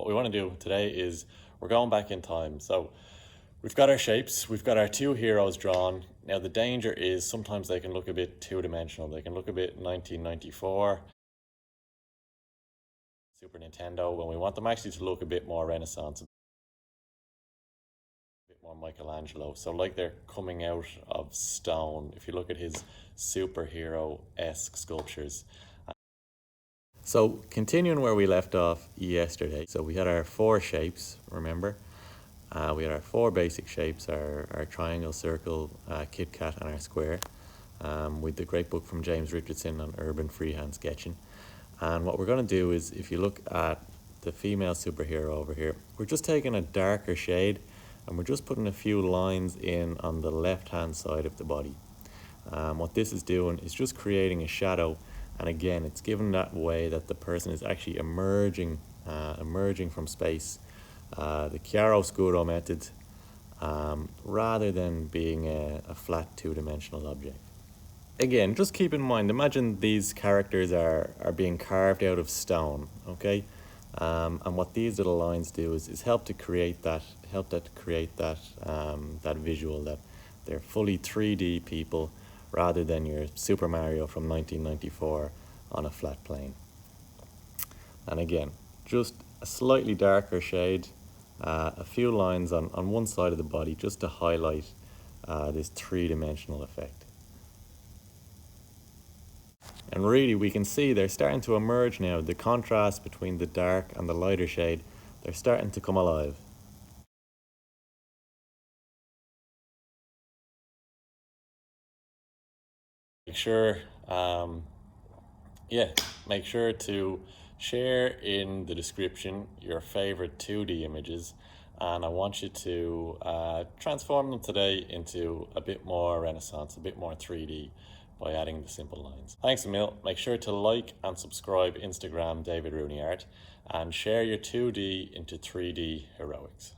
what we want to do today is we're going back in time. So we've got our shapes, we've got our two heroes drawn. Now the danger is sometimes they can look a bit two-dimensional. They can look a bit 1994, Super Nintendo, when we want them actually to look a bit more Renaissance, a bit more Michelangelo. So like they're coming out of stone. If you look at his superhero-esque sculptures. So continuing where we left off yesterday, so we had our four shapes, remember? We had our four basic shapes, our triangle, circle, Kit Kat and our square, with the great book from James Richardson on urban freehand sketching. And what we're going to do is, if you look at the female superhero over here, we're just taking a darker shade and we're just putting a few lines in on the left hand side of the body. What this is doing is just creating a shadow, and again it's given that way that the person is actually emerging from space, the chiaroscuro method, rather than being a flat two-dimensional object. Again, just keep in mind, imagine these characters are being carved out of stone, okay? And what these little lines do is help to create that that visual, that they're fully 3D people rather than your Super Mario from 1994 on a flat plane. And again, just a slightly darker shade, a few lines on one side of the body just to highlight this three-dimensional effect. And really we can see they're starting to emerge now. The contrast between the dark and the lighter shade, they're starting to come alive. Make sure, make sure to share in the description your favorite 2D images, and I want you to transform them today into a bit more Renaissance, a bit more 3D by adding the simple lines. Thanks a mil. Make sure to like and subscribe Instagram David Rooney Art, and share your 2D into 3D heroics.